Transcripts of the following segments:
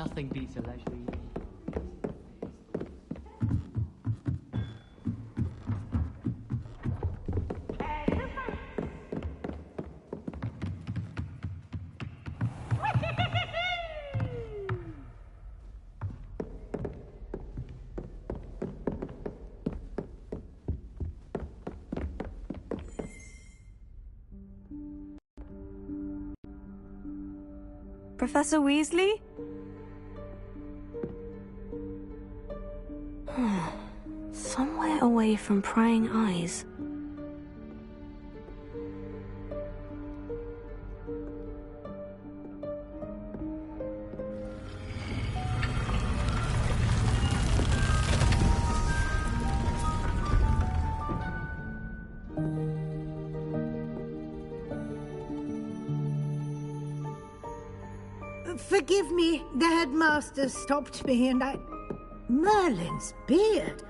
Nothing beats a leisurely evening. Professor Weasley? Somewhere away from prying eyes. Forgive me, the headmaster stopped me and I... Merlin's beard.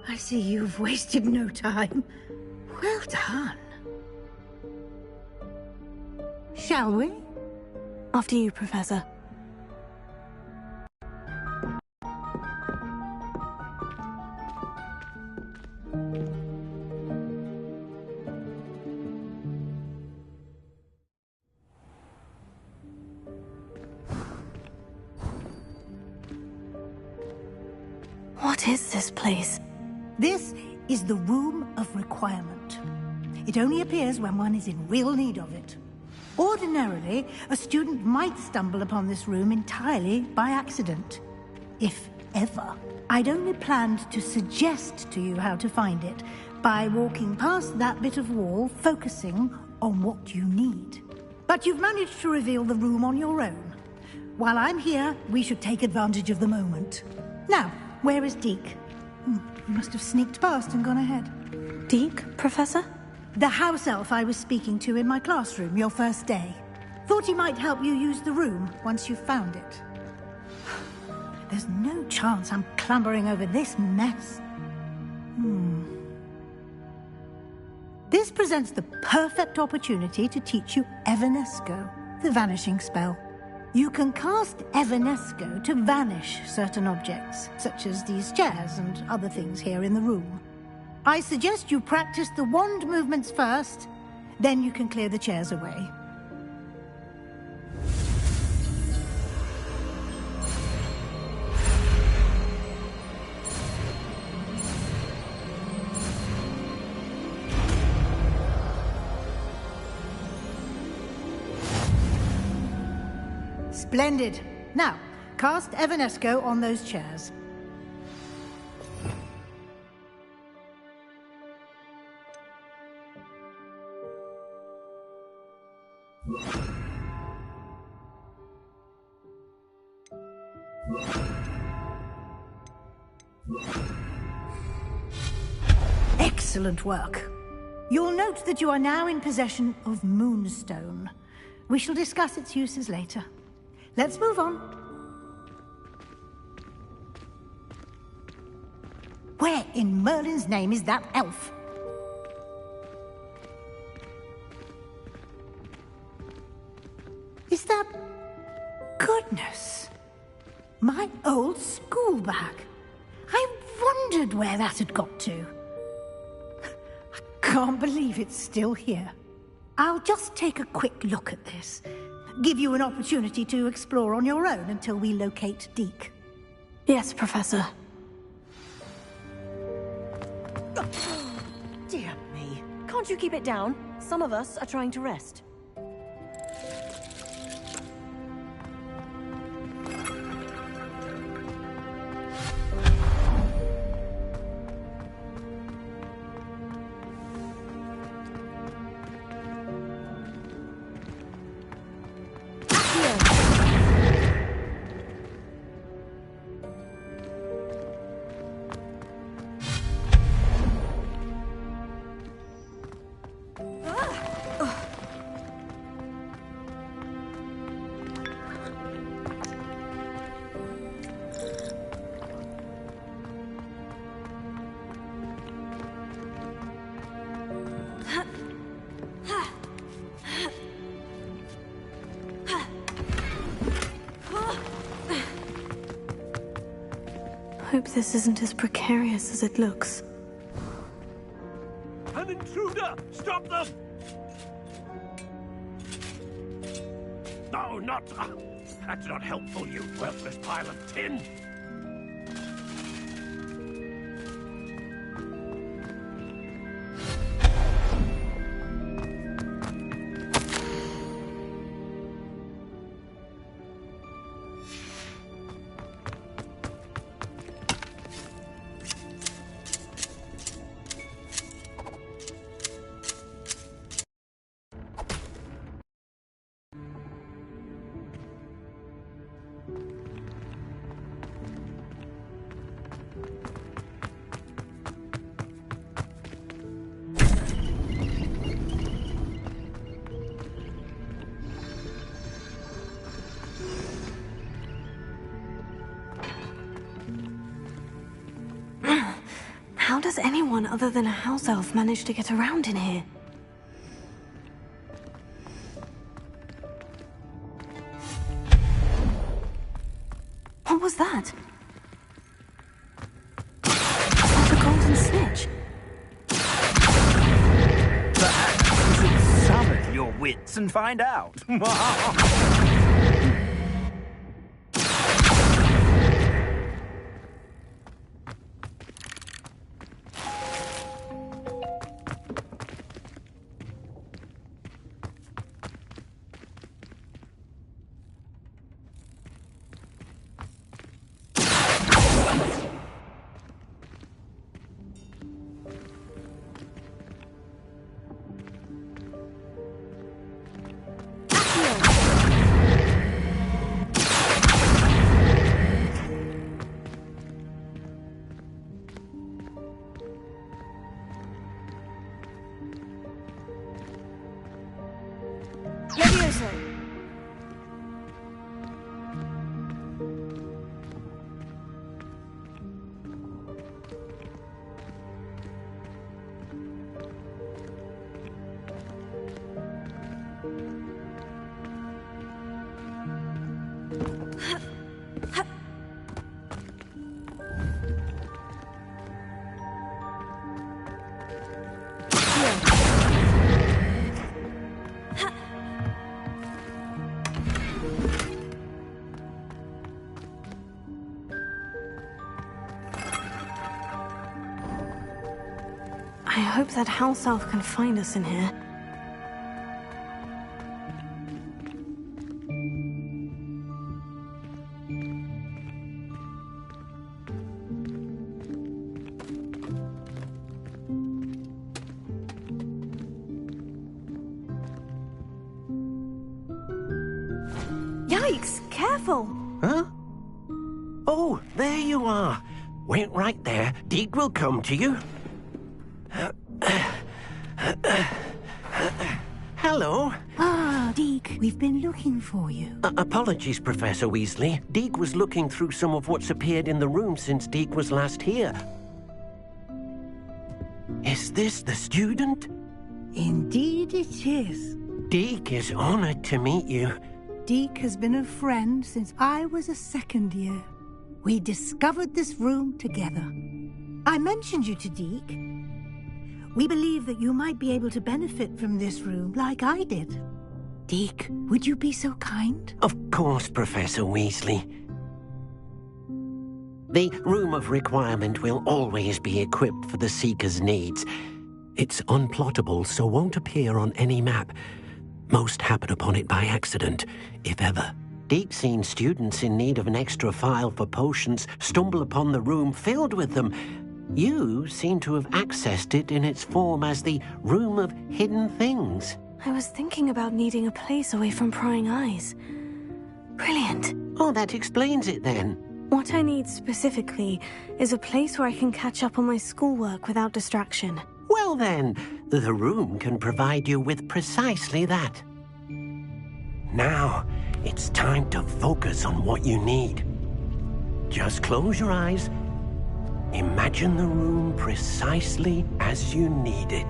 I see you've wasted no time. Well done. Shall we? After you, Professor. What is this place? This is the Room of Requirement. It only appears when one is in real need of it. Ordinarily, a student might stumble upon this room entirely by accident. If ever. I'd only planned to suggest to you how to find it by walking past that bit of wall, focusing on what you need. But you've managed to reveal the room on your own. While I'm here, we should take advantage of the moment. Now, where is Deke? He must have sneaked past and gone ahead. Deke, Professor? The house elf I was speaking to in my classroom your first day. Thought he might help you use the room once you've found it. There's no chance I'm clambering over this mess. This presents the perfect opportunity to teach you Evanesco, the vanishing spell. You can cast Evanesco to vanish certain objects, such as these chairs and other things here in the room. I suggest you practice the wand movements first, then you can clear the chairs away. Splendid. Now, cast Evanesco on those chairs. Excellent work. You'll note that you are now in possession of Moonstone. We shall discuss its uses later. Let's move on. Where in Merlin's name is that elf? Is that... Goodness! My old school bag. I wondered where that had got to. I can't believe it's still here. I'll just take a quick look at this. Give you an opportunity to explore on your own until we locate Deke. Yes, Professor. Dear me. Can't you keep it down? Some of us are trying to rest. hope this isn't as precarious as it looks. An intruder! Stop them! No, not... that's not helpful, you worthless pile of tin! How does anyone other than a house elf manage to get around in here? What was that? Is that a golden snitch? Perhaps you should summon your wits and find out. Levioso! I hope that house elf can find us in here. Yikes! Careful! Huh? Oh, there you are. Wait right there. Deke will come to you. Hello. Ah, Deke, we've been looking for you. Apologies, Professor Weasley. Deke was looking through some of what's appeared in the room since Deke was last here. Is this the student? Indeed it is. Deke is honored to meet you. Deke has been a friend since I was a second year. We discovered this room together. I mentioned you to Deke. We believe that you might be able to benefit from this room like I did. Deke, would you be so kind? Of course, Professor Weasley. The Room of Requirement will always be equipped for the Seeker's needs. It's unplottable, so won't appear on any map. Most happen upon it by accident, if ever. Deke's seen students in need of an extra file for potions stumble upon the room filled with them. You seem to have accessed it in its form as the Room of Hidden Things. I was thinking about needing a place away from prying eyes. Brilliant. Oh, that explains it then. What I need specifically is a place where I can catch up on my schoolwork without distraction. Well then, the room can provide you with precisely that. Now, it's time to focus on what you need. Just close your eyes. Imagine the room precisely as you need it.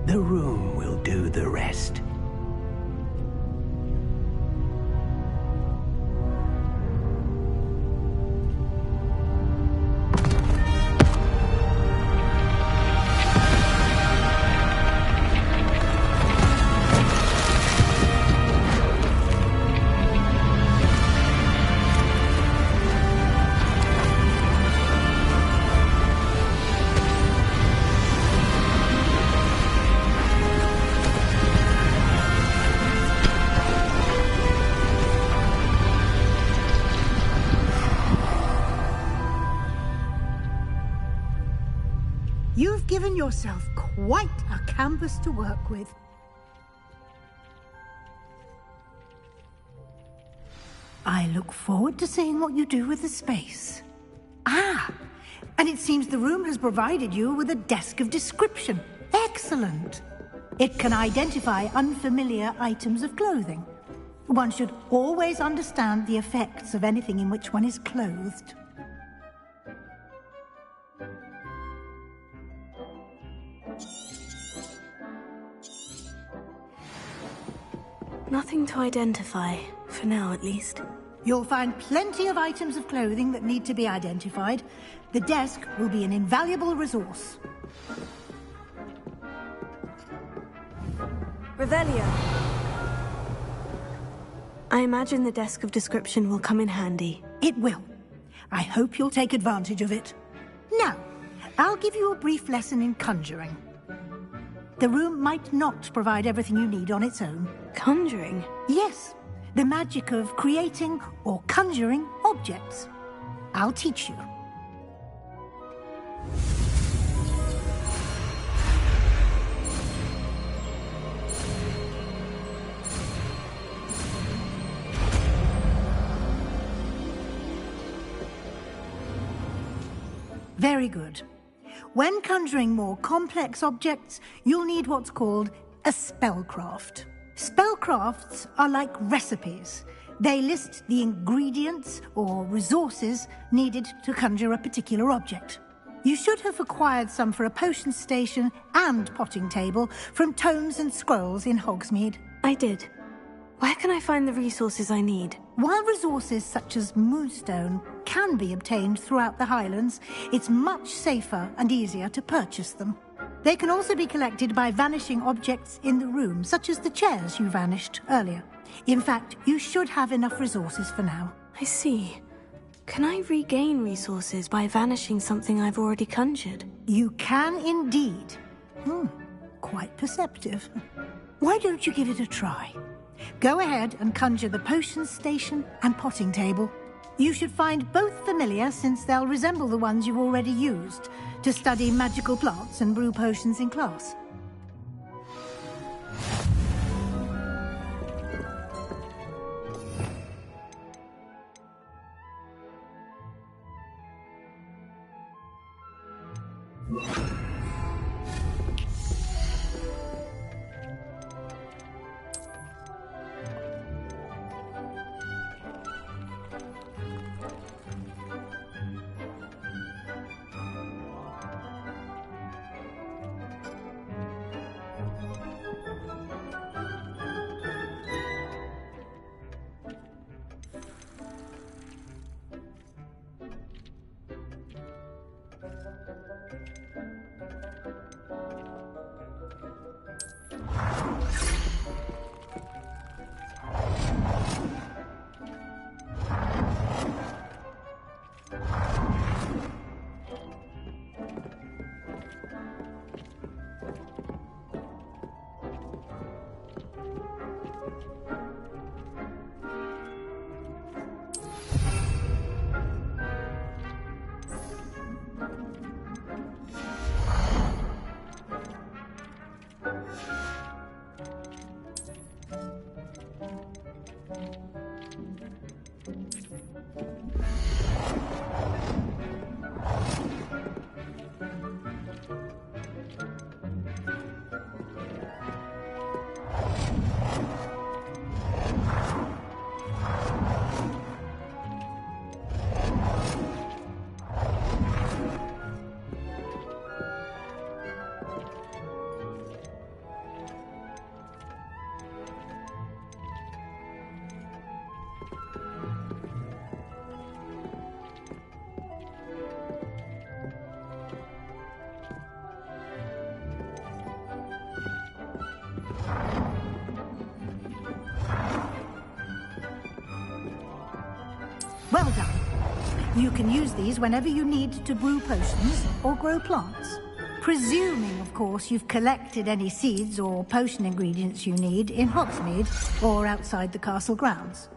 The room will do the rest. You've given yourself quite a canvas to work with. I look forward to seeing what you do with the space. Ah, and it seems the room has provided you with a desk of description. Excellent. It can identify unfamiliar items of clothing. One should always understand the effects of anything in which one is clothed. Nothing to identify, for now at least. You'll find plenty of items of clothing that need to be identified. The desk will be an invaluable resource. Revelio. I imagine the desk of description will come in handy. It will. I hope you'll take advantage of it. Now, I'll give you a brief lesson in conjuring. The room might not provide everything you need on its own. Conjuring? Yes, the magic of creating or conjuring objects. I'll teach you. Very good. When conjuring more complex objects, you'll need what's called a spellcraft. Spellcrafts are like recipes. They list the ingredients or resources needed to conjure a particular object. You should have acquired some for a potion station and potting table from tomes and scrolls in Hogsmeade. I did. Where can I find the resources I need? While resources such as moonstone can be obtained throughout the Highlands, it's much safer and easier to purchase them. They can also be collected by vanishing objects in the room, such as the chairs you vanished earlier. In fact, you should have enough resources for now. I see. Can I regain resources by vanishing something I've already conjured? You can indeed. Quite perceptive. Why don't you give it a try? Go ahead and conjure the potion station and potting table. You should find both familiar, since they'll resemble the ones you've already used to study magical plants and brew potions in class. Well done. You can use these whenever you need to brew potions or grow plants. Presuming, of course, you've collected any seeds or potion ingredients you need in Hogsmeade or outside the castle grounds.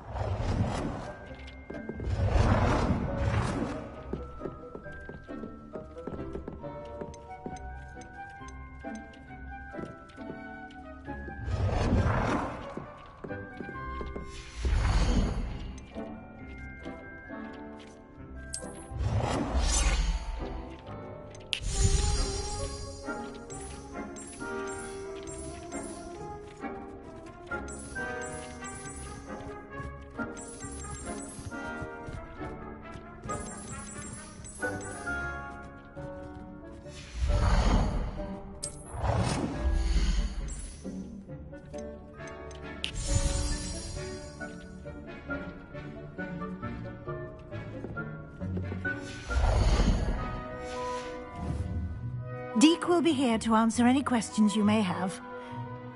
Deke will be here to answer any questions you may have.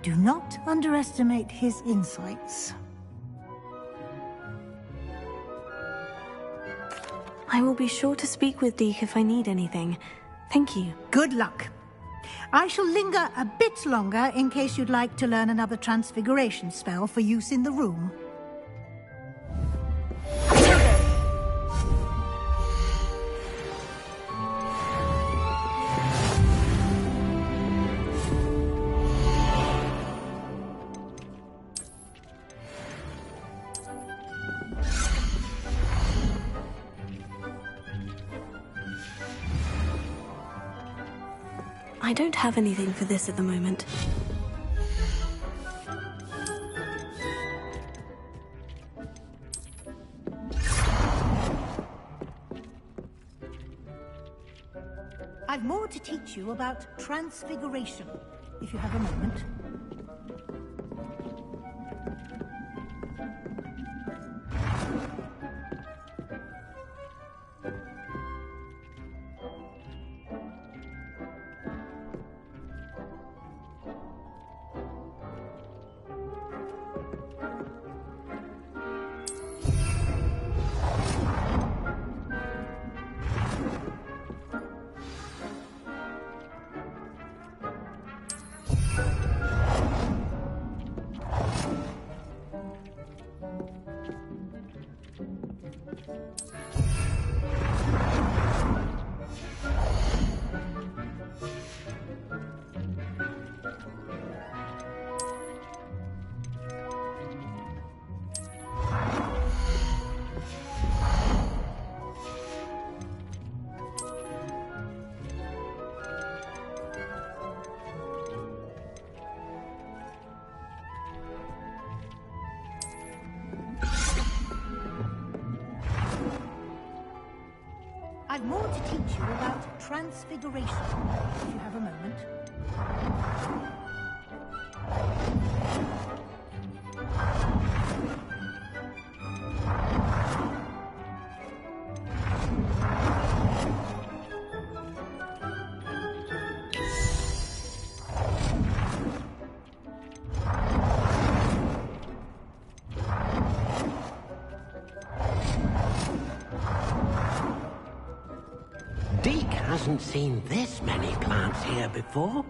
Do not underestimate his insights. I will be sure to speak with Deke if I need anything. Thank you. Good luck. I shall linger a bit longer in case you'd like to learn another transfiguration spell for use in the room. I don't have anything for this at the moment. I've more to teach you about transfiguration, if you have a moment. I've more to teach you about transfiguration, if you have a moment. Deke hasn't seen this many plants here before.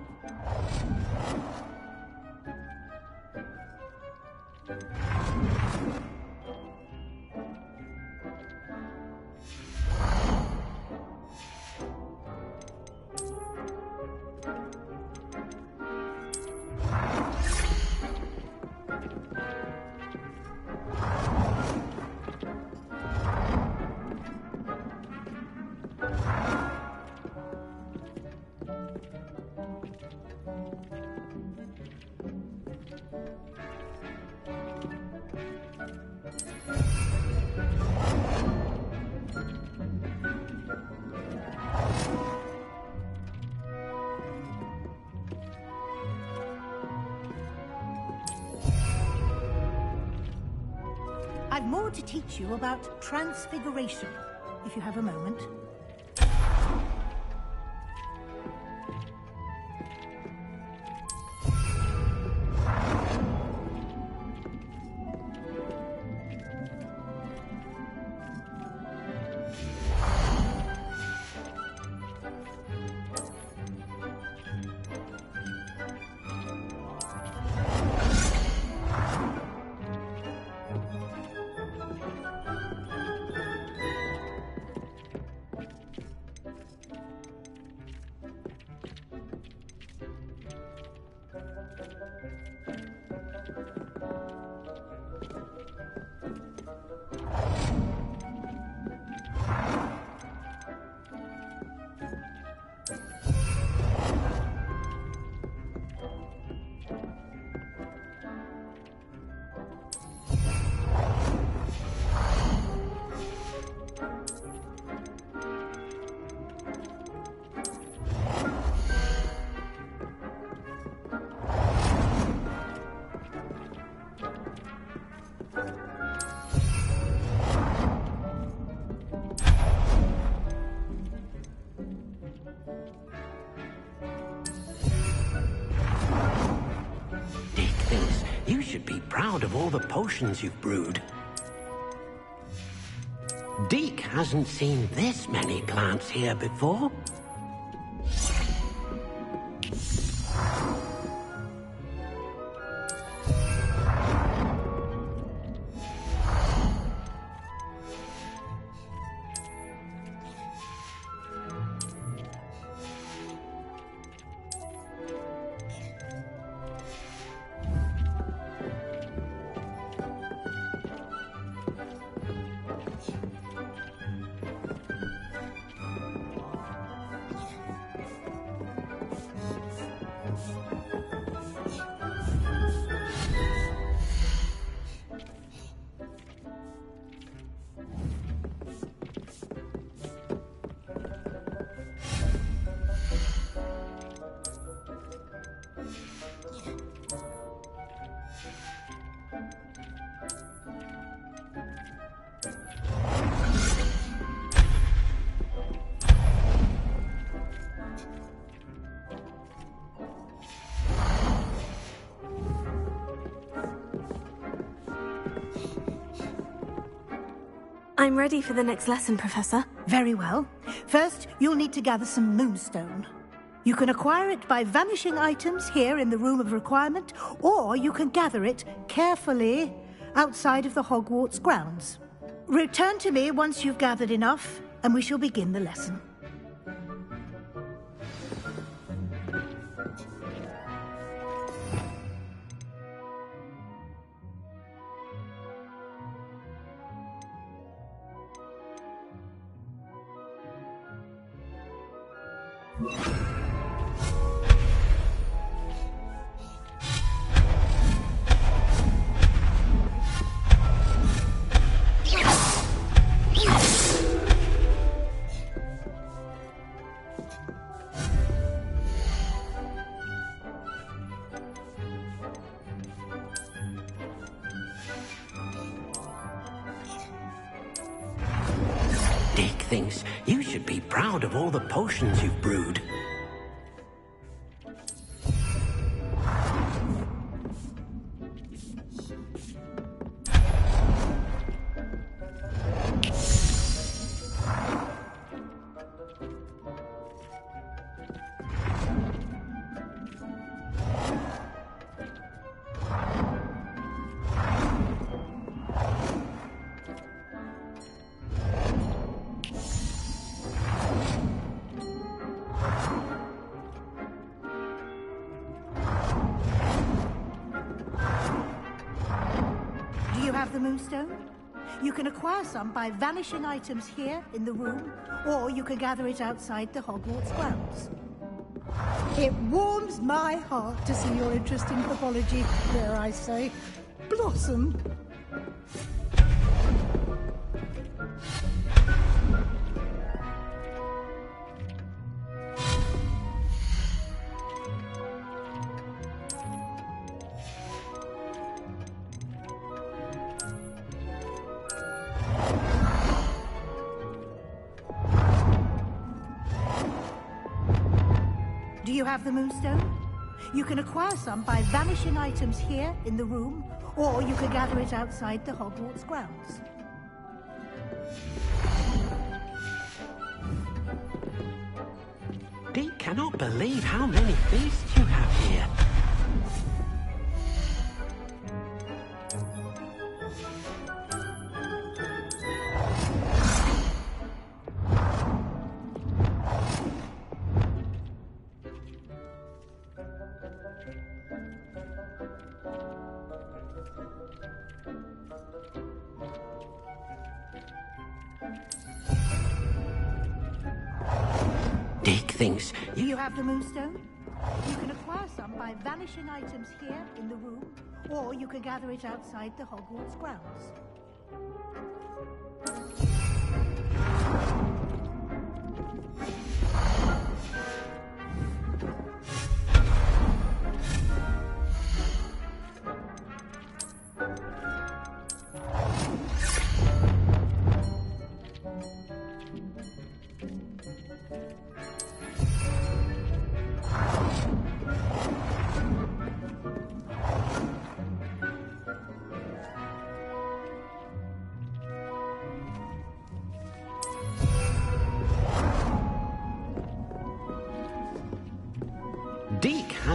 I've more to teach you about transfiguration, if you have a moment. proud of all the potions you've brewed. Deke hasn't seen this many plants here before. I'm ready for the next lesson, Professor. Very well. First, you'll need to gather some moonstone. You can acquire it by vanishing items here in the Room of Requirement, or you can gather it carefully outside of the Hogwarts grounds. Return to me once you've gathered enough, and we shall begin the lesson. Deke thinks you should be proud of all the potions you've brewed. Do you have the moonstone? You can acquire some by vanishing items here in the room, or you can gather it outside the Hogwarts grounds. It warms my heart to see your interest in pathology, dare I say, blossom. Do you have the moonstone? You can acquire some by vanishing items here in the room, or you can gather it outside the Hogwarts grounds. Deke cannot believe how many beasts you have here. Deke thinks Do you have the moonstone? You can acquire some by vanishing items here in the room, or you can gather it outside the Hogwarts grounds.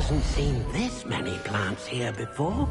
hasn't seen this many plants here before.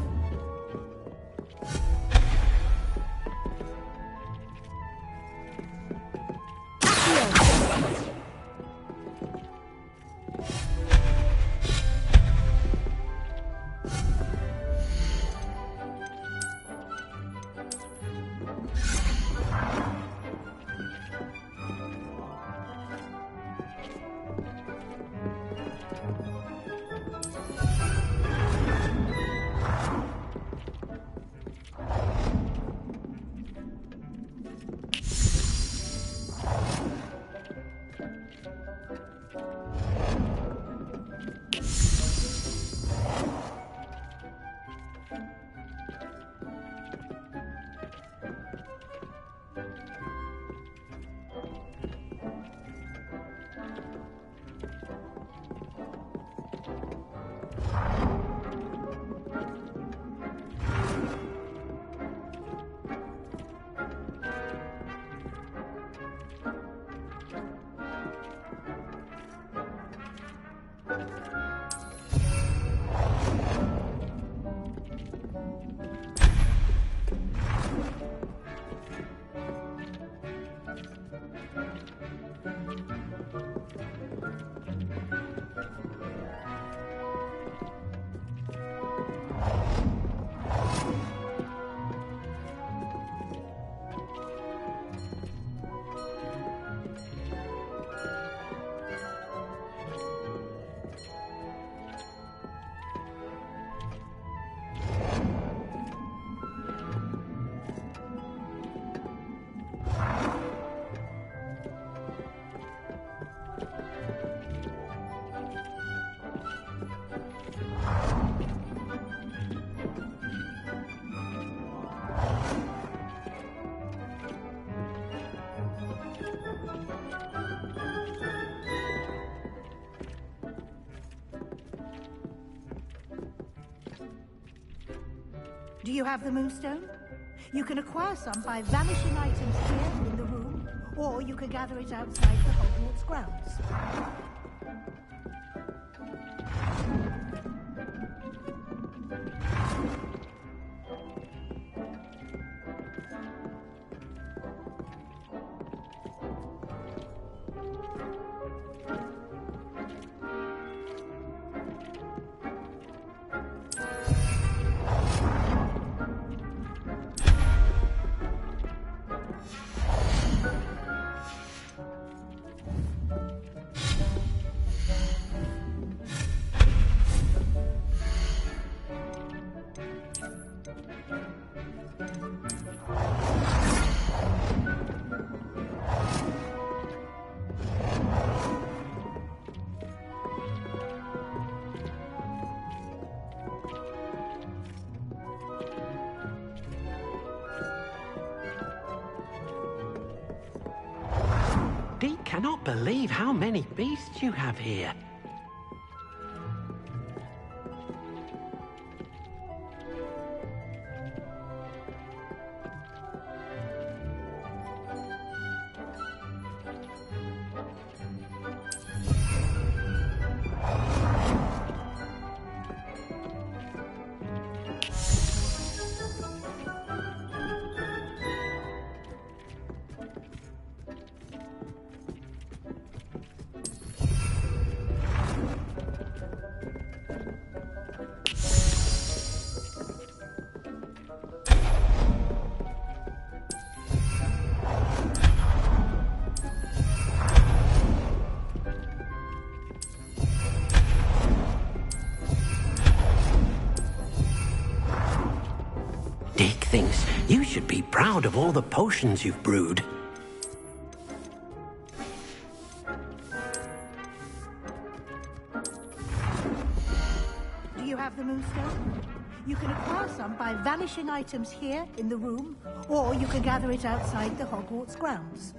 Do you have the moonstone? You can acquire some by vanishing items here in the room, or you can gather it outside the Hogwarts grounds. Deke cannot believe how many beasts you have here. Deke thinks you should be proud of all the potions you've brewed. Do you have the moonstone? You can acquire some by vanishing items here in the room, or you can gather it outside the Hogwarts grounds.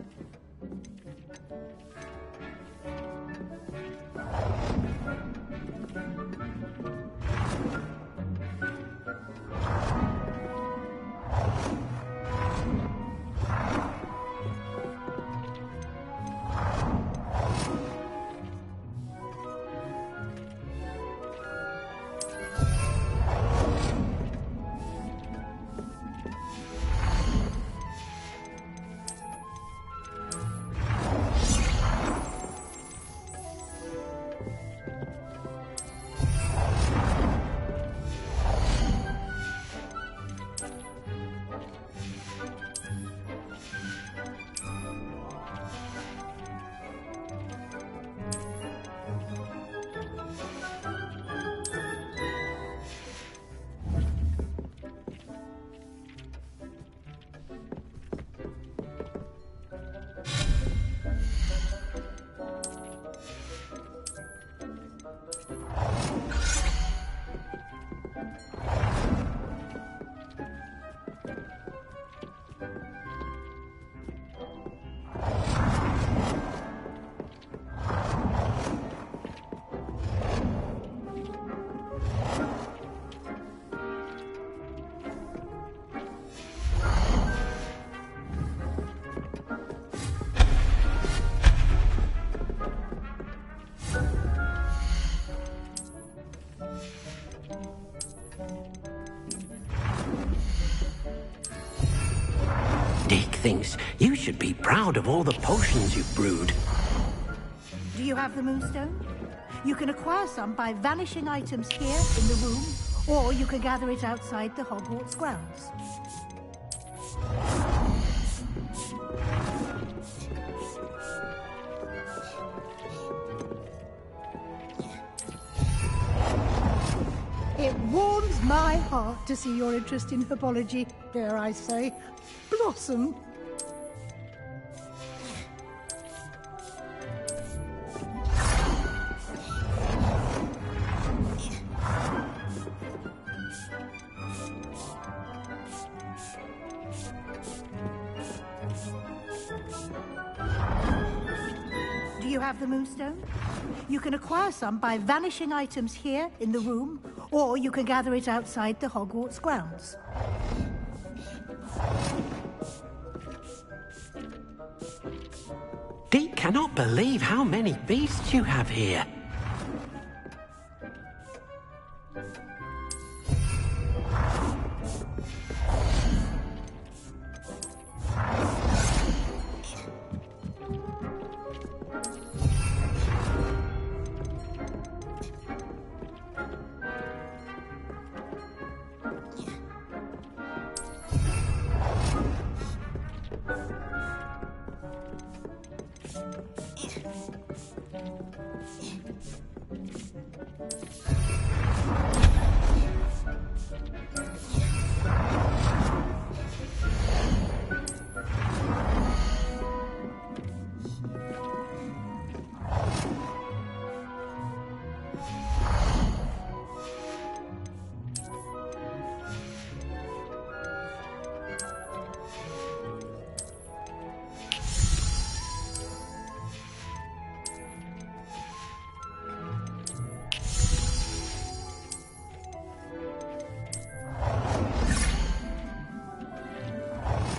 thinks you should be proud of all the potions you've brewed. Do you have the Moonstone? You can acquire some by vanishing items here in the room, or you can gather it outside the Hogwarts grounds. It warms my heart to see your interest in herbology, dare I say, blossom. Do you have the Moonstone? You can acquire some by vanishing items here in the room, or you can gather it outside the Hogwarts grounds. Deke cannot believe how many beasts you have here.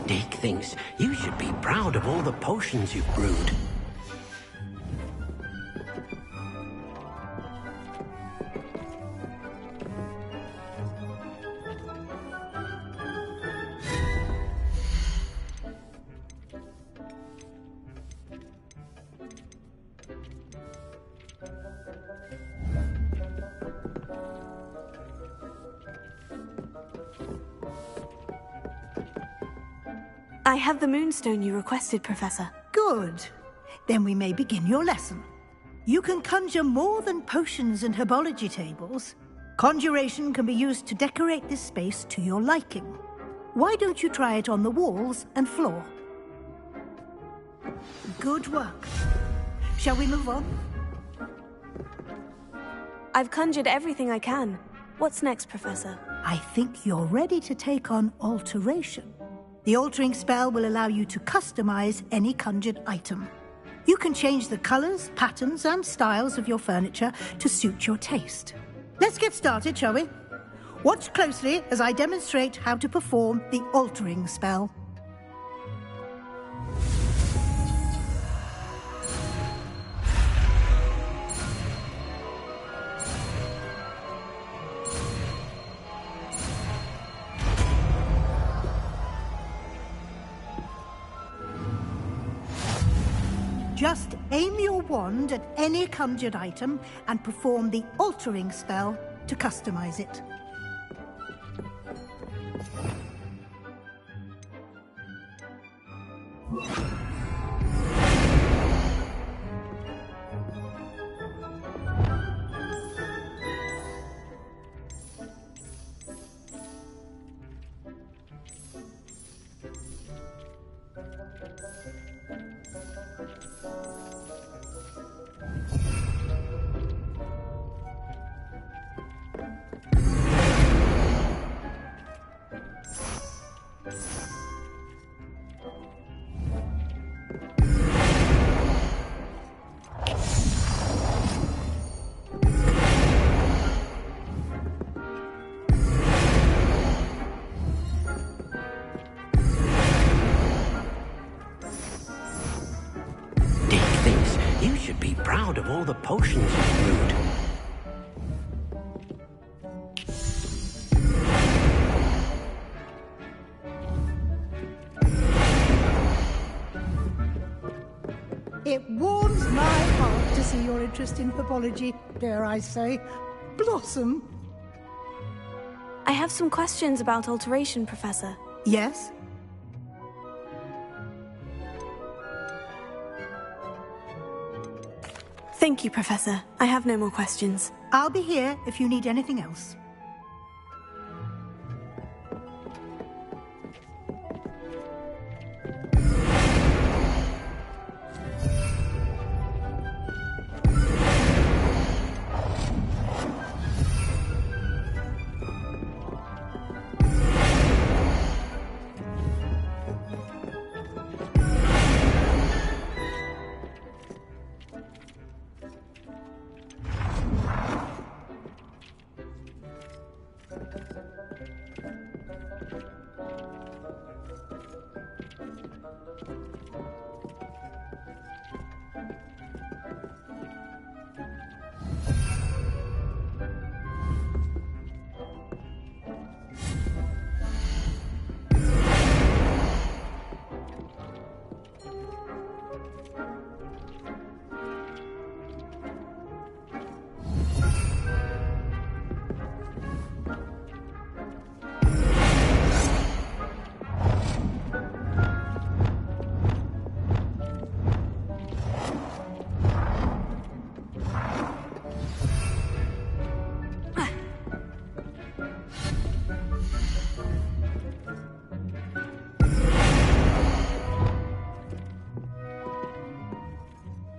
Deke thinks you should be proud of all the potions you've brewed. I have the Moonstone you requested, Professor. Good. Then we may begin your lesson. You can conjure more than potions and herbology tables. Conjuration can be used to decorate this space to your liking. Why don't you try it on the walls and floor? Good work. Shall we move on? I've conjured everything I can. What's next, Professor? I think you're ready to take on alteration. The altering spell will allow you to customize any conjured item. You can change the colors, patterns, and styles of your furniture to suit your taste. Let's get started, shall we? Watch closely as I demonstrate how to perform the altering spell. Just aim your wand at any conjured item and perform the altering spell to customize it. Be proud of all the potions you've brewed. It warms my heart to see your interest in pathology, dare I say, blossom. I have some questions about alteration, Professor. Yes? Thank you, Professor. I have no more questions. I'll be here if you need anything else.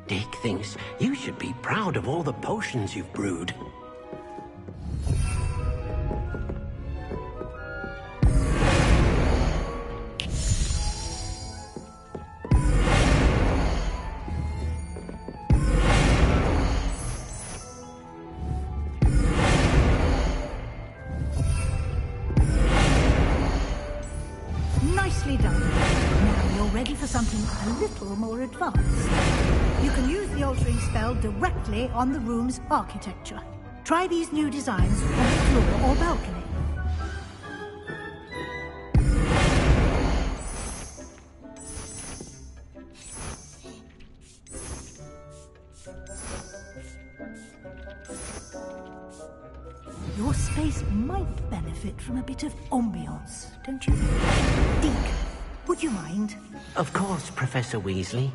Dick thinks you should be proud of all the potions you've brewed. Nicely done. Now you're ready for something a little more advanced. You can use the altering spell directly on the room's architecture. Try these new designs on the floor or balcony. Your space might benefit from a bit of ambiance, don't you think? Deke, would you mind? Of course, Professor Weasley.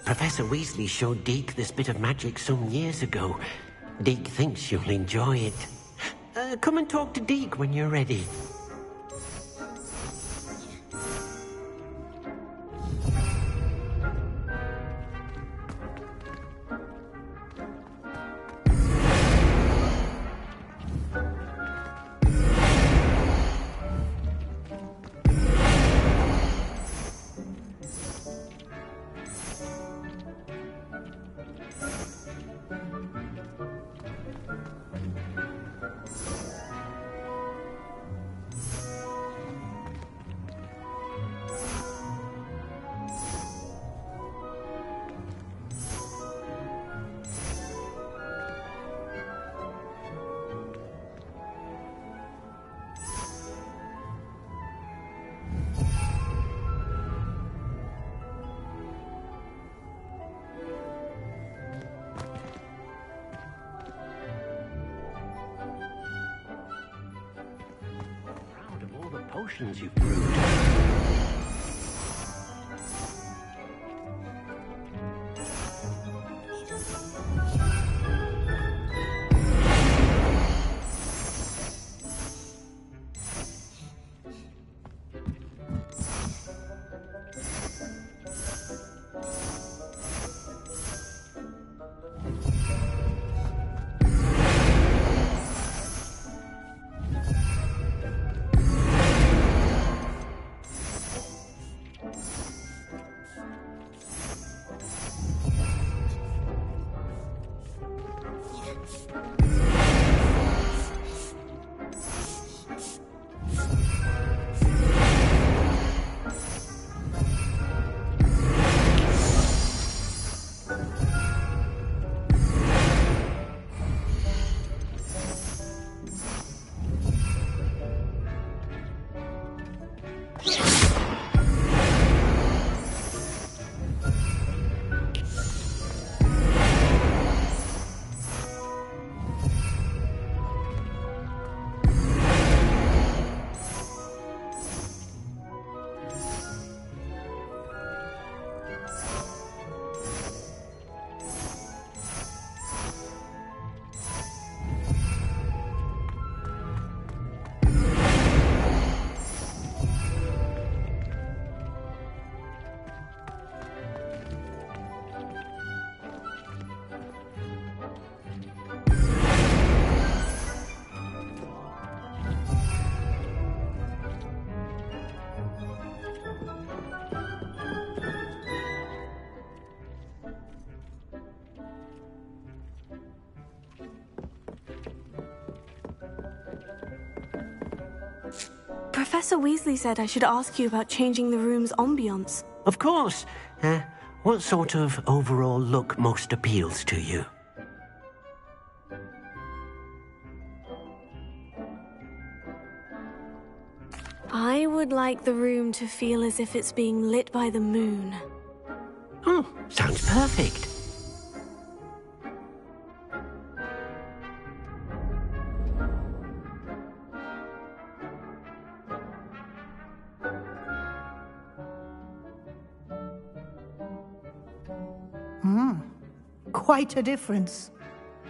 Professor Weasley showed Deke this bit of magic some years ago. Deke thinks you'll enjoy it. Come and talk to Deke when you're ready. Potions you've brewed. Professor Weasley said I should ask you about changing the room's ambience. Of course. What sort of overall look most appeals to you? I would like the room to feel as if it's being lit by the moon. Oh, sounds perfect. Quite a difference.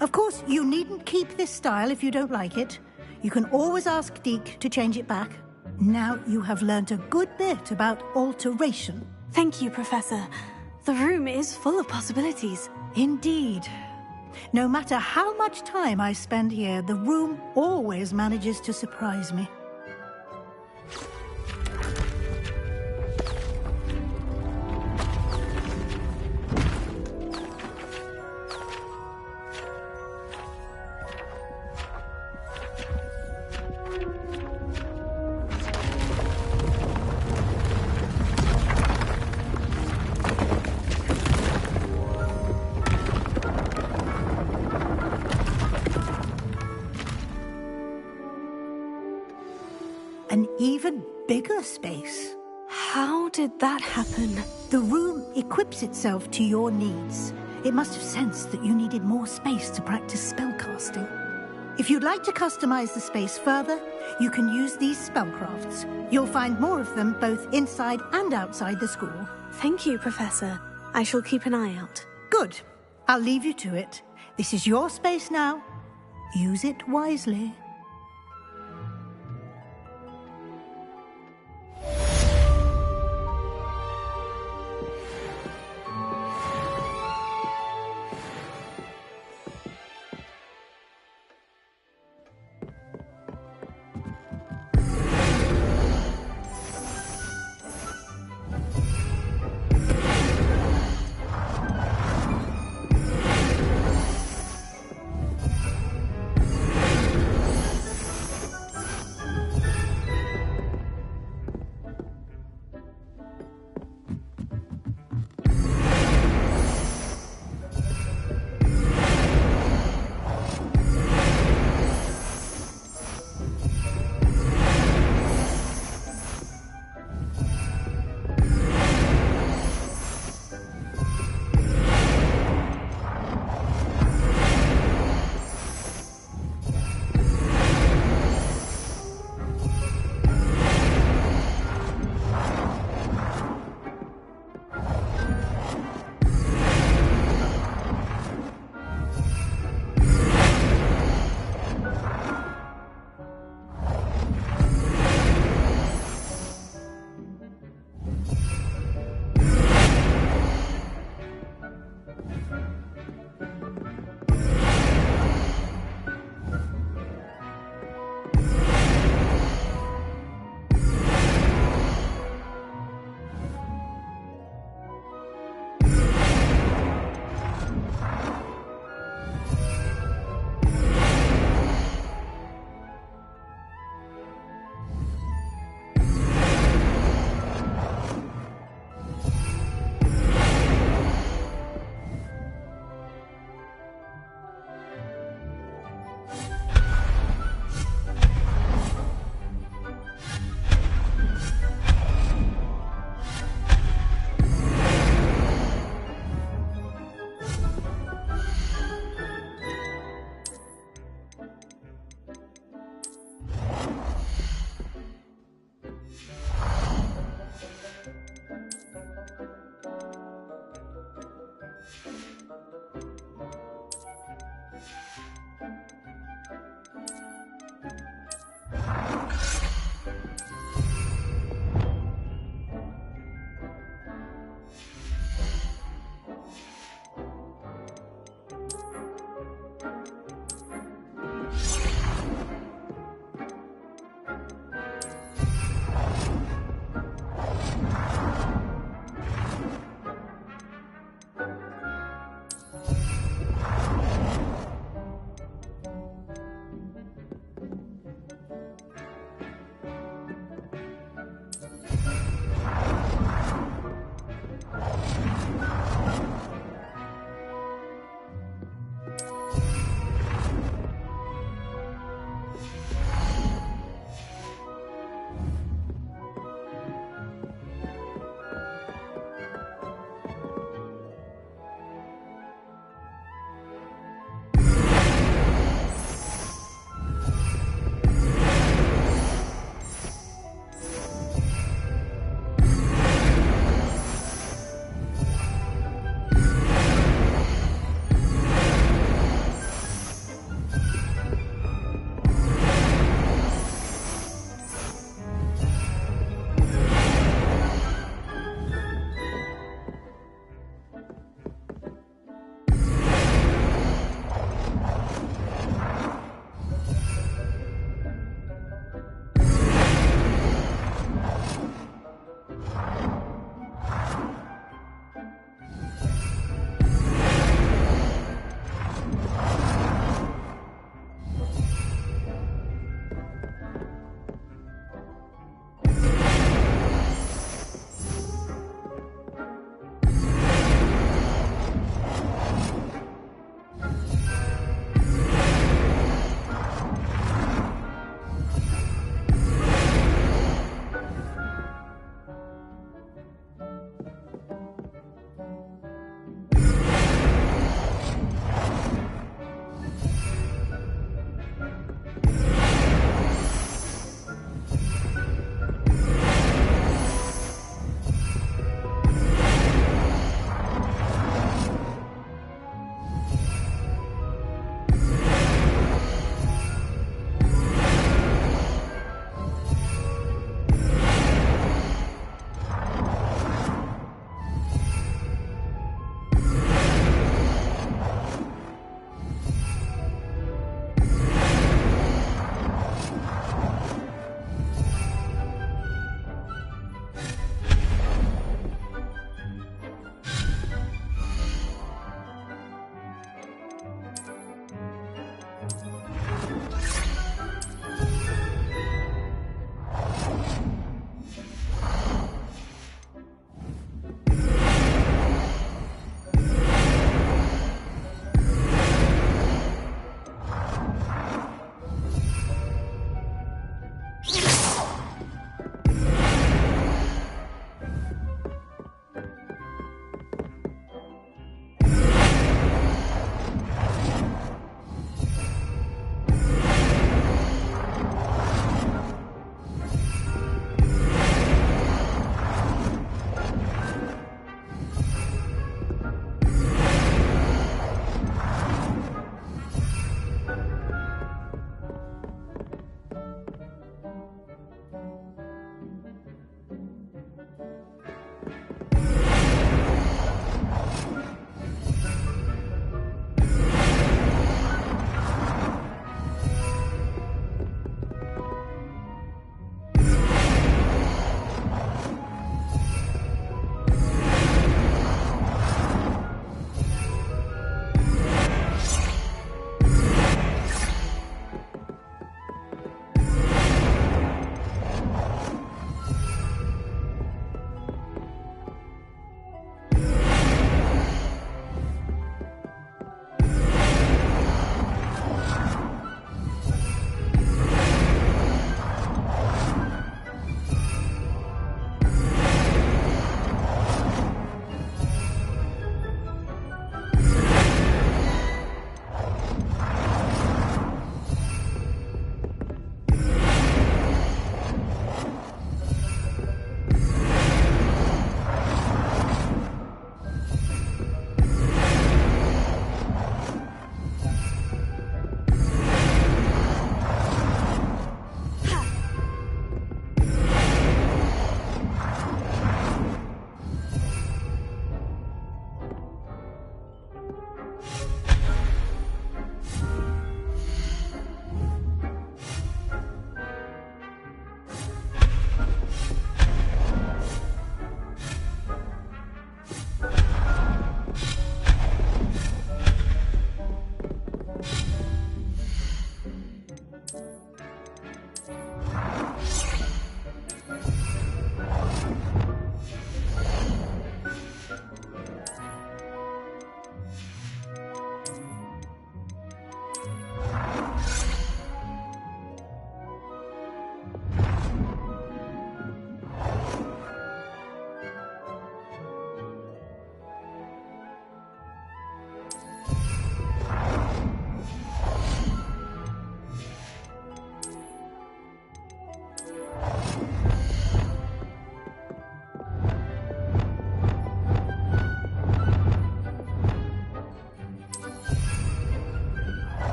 Of course, you needn't keep this style if you don't like it. You can always ask Deke to change it back. Now you have learnt a good bit about alteration. Thank you, Professor. The room is full of possibilities. Indeed. No matter how much time I spend here, the room always manages to surprise me. An even bigger space. How did that happen? The room equips itself to your needs. It must have sensed that you needed more space to practice spellcasting. If you'd like to customize the space further, you can use these spellcrafts. You'll find more of them both inside and outside the school. Thank you, Professor. I shall keep an eye out. Good. I'll leave you to it. This is your space now. Use it wisely.